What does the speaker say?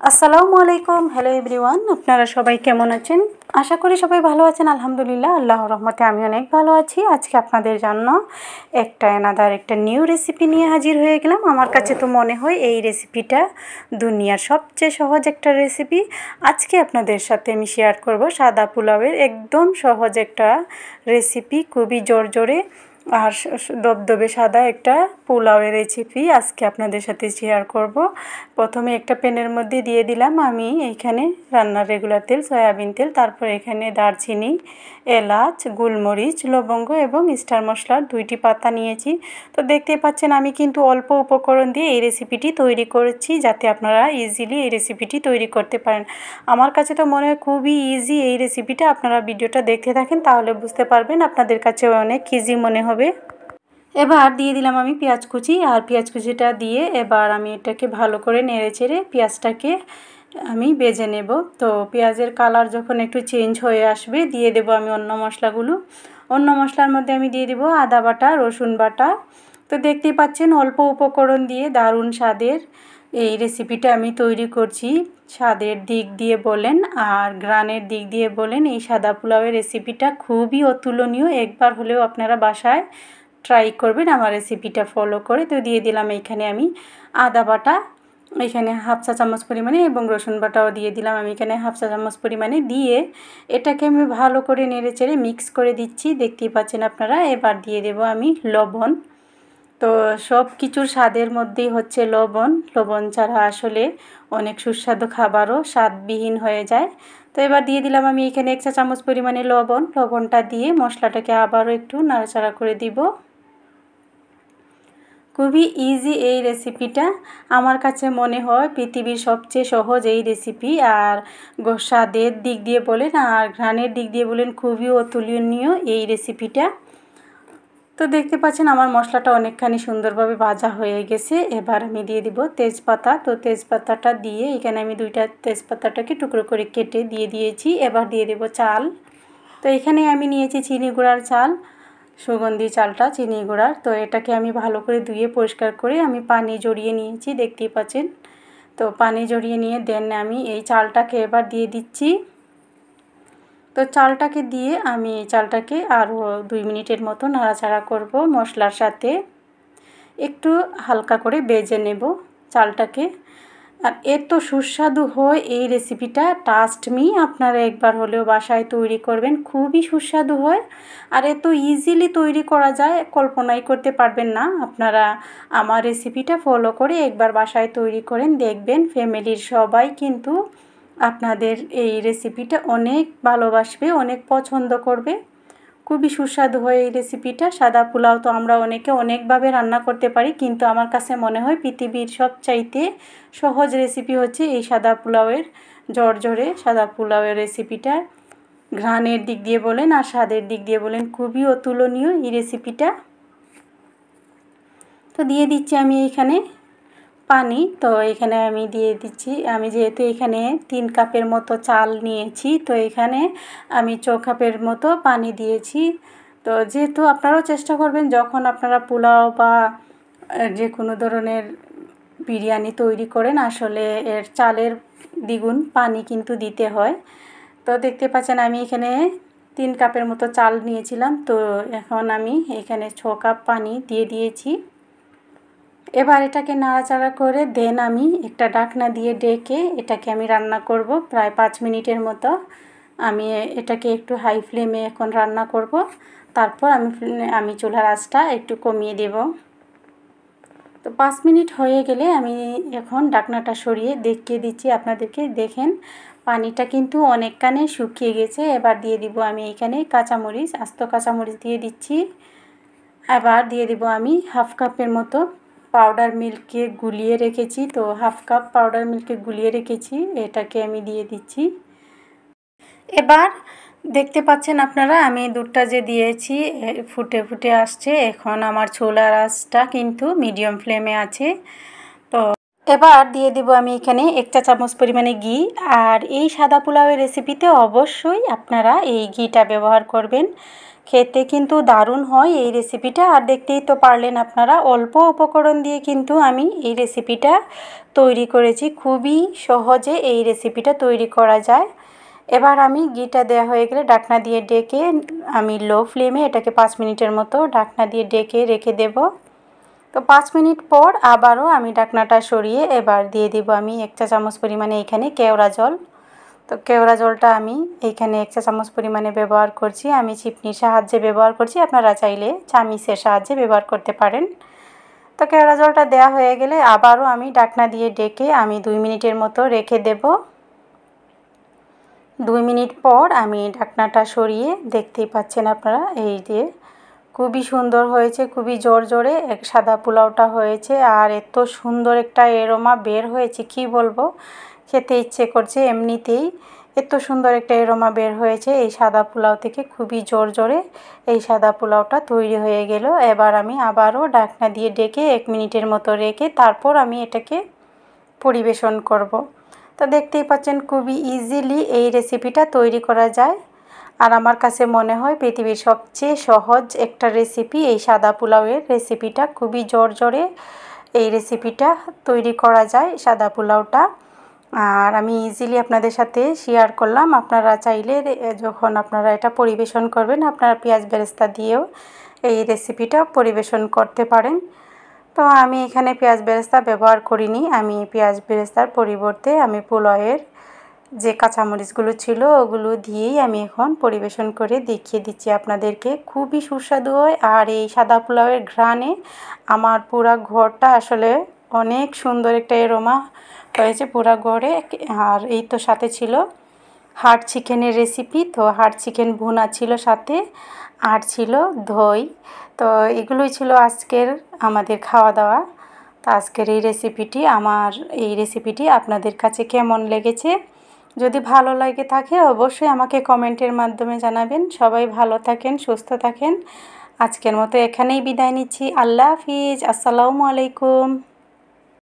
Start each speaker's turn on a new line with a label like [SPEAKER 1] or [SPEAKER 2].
[SPEAKER 1] আসসালামু আলাইকুম। Hello everyone, আপনারা সবাই কেমন আছেন? আশা করি সবাই ভালো আছেন। আলহামদুলিল্লাহ, আল্লাহর রহমতে আমি অনেক ভালো আছি। আজকে আপনাদের জন্য একটা নিউ রেসিপি নিয়ে হাজির হয়ে গেলাম। আমার কাছে তো মনে হয় এই রেসিপিটা দুনিয়ার সবচেয়ে সহজ একটা রেসিপি। আজকে আপনাদের সাথে আমি শেয়ার করব সাদা পোলাওয়ের একদম সহজ একটা রেসিপি, খুবই জোরে আর দবদবে সাদা একটা পোলাওয়ের রেসিপি আজকে আপনাদের সাথে শেয়ার করব। প্রথমে একটা প্যানের মধ্যে দিয়ে দিলাম আমি এইখানে রান্নার রেগুলার তেল, সয়াবিন তেল। তারপর এখানে দারচিনি, এলাচ, গোলমরিচ, লবঙ্গ এবং স্টার মশলার 2টি পাতা নিয়েছি। তো দেখতেই পাচ্ছেন আমি কিন্তু অল্প উপকরণ দিয়ে এই রেসিপিটি তৈরি করেছি, যাতে আপনারা ইজিলি এই রেসিপিটি তৈরি করতে পারেন। আমার কাছে তো মনে হয় খুবই ইজি এই রেসিপিটা। আপনারা ভিডিওটা দেখতে থাকেন, তাহলে বুঝতে পারবেন, আপনাদের কাছে অনেক ইজি মনে হবে। এবার দিয়ে দিলাম আমি পেঁয়াজ কুচি, আর পেঁয়াজ কুচিটা দিয়ে এবার আমি এটাকে ভালো করে নেড়েচেড়ে পেঁয়াজটাকে আমি ভেজে নেব। তো পেঁয়াজের কালার যখন একটু চেঞ্জ হয়ে আসবে দিয়ে দেব আমি অন্য মশলাগুলো। অন্য মশলার মধ্যে আমি দিয়ে দেব আদা বাটা, রসুন বাটা। তো দেখতেই পাচ্ছেন অল্প উপকরণ দিয়ে দারুণ স্বাদের এই রেসিপিটা আমি তৈরি করছি। স্বাদের দিক দিয়ে বলেন আর ঘ্রাণের দিক দিয়ে বলেন, এই সাদা পোলাওয়ের রেসিপিটা খুবই অতুলনীয়। একবার হলেও আপনারা বাসায় ট্রাই করবেন আমার রেসিপিটা ফলো করে। তো দিয়ে দিলাম এইখানে আমি আদা বাটা, এখানে হাফ চা চামচ পরিমাণে, এবং রসুন বাটাও দিয়ে দিলাম আমি এখানে হাফ চা চামচ পরিমাণে। দিয়ে এটাকে আমি ভালো করে নেড়েচেড়ে মিক্স করে দিচ্ছি, দেখতেই পাচ্ছেন আপনারা। এবার দিয়ে দেব আমি লবণ। তো সব কিছুর স্বাদের মধ্যেই হচ্ছে লবণ। লবণ ছাড়া আসলে অনেক সুস্বাদু খাবারও স্বাদবিহীন হয়ে যায়। তো এবার দিয়ে দিলাম আমি এখানে 1 চা চামচ পরিমাণে লবণ। লবণটা দিয়ে মশলাটাকে আবারও একটু নাড়াচাড়া করে দিব। খুবই ইজি এই রেসিপিটা। আমার কাছে মনে হয় পৃথিবীর সবচেয়ে সহজ এই রেসিপি। আর স্বাদের দিক দিয়ে বলেন আর ঘ্রাণের দিক দিয়ে বলেন, খুবই অতুলনীয় এই রেসিপিটা। তো দেখতে পাচ্ছেন আমার মশলাটা অনেকখানি সুন্দরভাবে ভাজা হয়ে গেছে। এবার আমি দিয়ে দিব তেজপাতা। তো তেজপাতাটা দিয়ে এখানে আমি 2টা তেজপাতাটাকে টুকরো করে কেটে দিয়ে দিয়েছি। এবার দিয়ে দেব চাল। তো এখানে আমি নিয়েছি চিনি গুঁড়ার চাল, সুগন্ধি চালটা চিনি গুঁড়ার। তো এটাকে আমি ভালো করে ধুয়ে পরিষ্কার করে আমি পানি জড়িয়ে নিয়েছি, দেখতেই পাচ্ছেন। তো পানি জড়িয়ে নিয়ে দেন আমি এই চালটাকে এবার দিয়ে দিচ্ছি। তো চালটাকে দিয়ে আমি এই চালটাকে আরও 2 মিনিটের মতো নাড়াচাড়া করব মশলার সাথে। একটু হালকা করে ভেজে নেব চালটাকে। আর এত সুস্বাদু হয় এই রেসিপিটা, ট্রাস্ট মি, আপনারা একবার হলেও বাসায় তৈরি করবেন, খুবই সুস্বাদু হয়। আর এত ইজিলি তৈরি করা যায়, কল্পনাই করতে পারবেন না। আপনারা আমার রেসিপিটা ফলো করে একবার বাসায় তৈরি করেন, দেখবেন ফ্যামিলির সবাই কিন্তু আপনাদের এই রেসিপিটা অনেক ভালোবাসবে, অনেক পছন্দ করবে। খুবই সুস্বাদু হয় এই রেসিপিটা। সাদা পোলাও তো আমরা অনেকে অনেকভাবে রান্না করতে পারি, কিন্তু আমার কাছে মনে হয় পৃথিবীর সবচাইতে সহজ রেসিপি হচ্ছে এই সাদা পোলাওয়ের ঝরঝরে সাদা পোলাওয়ের রেসিপিটা। ঘ্রাণের দিক দিয়ে বলেন আর স্বাদের দিক দিয়ে বলেন, খুবই অতুলনীয় এই রেসিপিটা। তো দিয়ে দিচ্ছি আমি এখানে পানি। তো এখানে আমি দিয়ে দিচ্ছি, আমি যেহেতু এখানে 3 কাপের মতো চাল নিয়েছি, তো এখানে আমি 4 কাপের মতো পানি দিয়েছি। তো যেহেতু আপনারাও চেষ্টা করবেন যখন আপনারা পোলাও বা যে কোনো ধরনের বিরিয়ানি তৈরি করেন, আসলে এর চালের দ্বিগুণ পানি কিন্তু দিতে হয়। তো দেখতে পাচ্ছেন আমি এখানে 3 কাপের মতো চাল নিয়েছিলাম। তো এখন আমি এখানে 6 কাপ পানি দিয়ে দিয়েছি। এবার এটাকে নাড়াচাড়া করে দেন আমি একটা ঢাকনা দিয়ে ডেকে এটাকে আমি রান্না করব প্রায় 5 মিনিটের মতো। আমি এটাকে একটু হাই ফ্লেমে এখন রান্না করব। তারপর আমি চুলার আঁচটা একটু কমিয়ে দেব। তো 5 মিনিট হয়ে গেলে আমি এখন ঢাকনাটা সরিয়ে দেখিয়ে দিচ্ছি আপনাদেরকে। দেখেন পানিটা কিন্তু অনেকখানি শুকিয়ে গেছে। এবার দিয়ে দিব আমি এখানে কাঁচামরিচ, আস্ত কাঁচামরিচ দিয়ে দিচ্ছি। এবার দিয়ে দিব আমি হাফ কাপের মতো পাউডার মিল্ককে গুলিয়ে রেখেছি। তো হাফ কাপ পাউডার মিল্ককে গুলিয়ে রেখেছি, এটাকে আমি দিয়ে দিচ্ছি। এবার দেখতে পাচ্ছেন আপনারা আমি দুধটা যে দিয়েছি ফুটে ফুটে আসছে। এখন আমার চুলার আঁচটা কিন্তু মিডিয়াম ফ্লেমে আছে। তো এবার দিয়ে দিব আমি এখানে 1 চা চামচ পরিমাণে ঘি। আর এই সাদা পোলাওয়ের রেসিপিতে অবশ্যই আপনারা এই ঘিটা ব্যবহার করবেন, খেতে কিন্তু দারুণ হয় এই রেসিপিটা। আর দেখতেই তো পারলেন আপনারা, অল্প উপকরণ দিয়ে কিন্তু আমি এই রেসিপিটা তৈরি করেছি। খুবই সহজে এই রেসিপিটা তৈরি করা যায়। এবার আমি ঘিটা দেওয়া হয়ে গেলে ঢাকনা দিয়ে ঢেকে আমি লো ফ্লেমে এটাকে 5 মিনিটের মতো ঢাকনা দিয়ে ঢেকে রেখে দেব। তো 5 মিনিট পর আবারও আমি ঢাকনাটা সরিয়ে এবার দিয়ে দেব আমি 1 চা চামচ পরিমাণে এখানে কেওড়া জল। তো কেওড়া জলটা আমি এইখানে 1 চা চামচ পরিমাণে ব্যবহার করছি। আমি চিপনির সাহায্যে ব্যবহার করছি, আপনারা চাইলে চামিচের সাহায্যে ব্যবহার করতে পারেন। তো কেওড়া জলটা দেওয়া হয়ে গেলে আবারও আমি ঢাকনা দিয়ে ঢেকে আমি 2 মিনিটের মতো রেখে দেব। 2 মিনিট পর আমি ঢাকনাটা সরিয়ে দেখতেই পাচ্ছেন আপনারা, এই যে খুবই সুন্দর হয়েছে, খুবই জোরে সাদা পোলাওটা হয়েছে। আর এত সুন্দর একটা এরোমা বের হয়েছে কি বলবো, খেতে ইচ্ছে করছে এমনিতেই। এত সুন্দর একটা এরোমা বের হয়েছে এই সাদা পোলাও থেকে, খুবই জোরে এই সাদা পোলাওটা তৈরি হয়ে গেল। এবার আমি আবারও ঢাকনা দিয়ে ঢেকে 1 মিনিটের মতো রেখে তারপর আমি এটাকে পরিবেশন করব। তো দেখতেই পাচ্ছেন খুবই ইজিলি এই রেসিপিটা তৈরি করা যায়। আর আমার কাছে মনে হয় পৃথিবীর সবচেয়ে সহজ একটা রেসিপি এই সাদা পোলাওয়ের রেসিপিটা। খুবই জোরে এই রেসিপিটা তৈরি করা যায় সাদা পোলাওটা। আর আমি ইজিলি আপনাদের সাথে শেয়ার করলাম। আপনারা চাইলে যখন আপনারা এটা পরিবেশন করবেন, আপনারা পেঁয়াজ বেরেস্তা দিয়েও এই রেসিপিটা পরিবেশন করতে পারেন। তো আমি এখানে পেঁয়াজ বেরেস্তা ব্যবহার করিনি, আমি পেঁয়াজ বেরেস্তার পরিবর্তে আমি পোলাওয়ের যে কাঁচামরিচগুলো ছিল ওগুলো দিয়েই আমি এখন পরিবেশন করে দেখিয়ে দিচ্ছি আপনাদেরকে। খুবই সুস্বাদু হয়। আর এই সাদা পোলাওয়ের ঘ্রাণে আমার পুরা ঘরটা আসলে অনেক সুন্দর একটা এরোমা হয়েছে পুরা ঘরে। আর এই তো সাথে ছিল হার্ড চিকেনের রেসিপি, তো হার্ড চিকেন ভুনা ছিল সাথে, আর ছিল দই। তো এগুলোই ছিল আজকের আমাদের খাওয়া দাওয়া। তো আজকের এই রেসিপিটি আপনাদের কাছে কেমন লেগেছে, যদি ভালো লাগে থাকে অবশ্যই আমাকে কমেন্টের মাধ্যমে জানাবেন। সবাই ভালো থাকেন, সুস্থ থাকেন। আজকের মতো এখানেই বিদায় নিচ্ছি। আল্লাহ হাফিজ, আসসালামু আলাইকুম।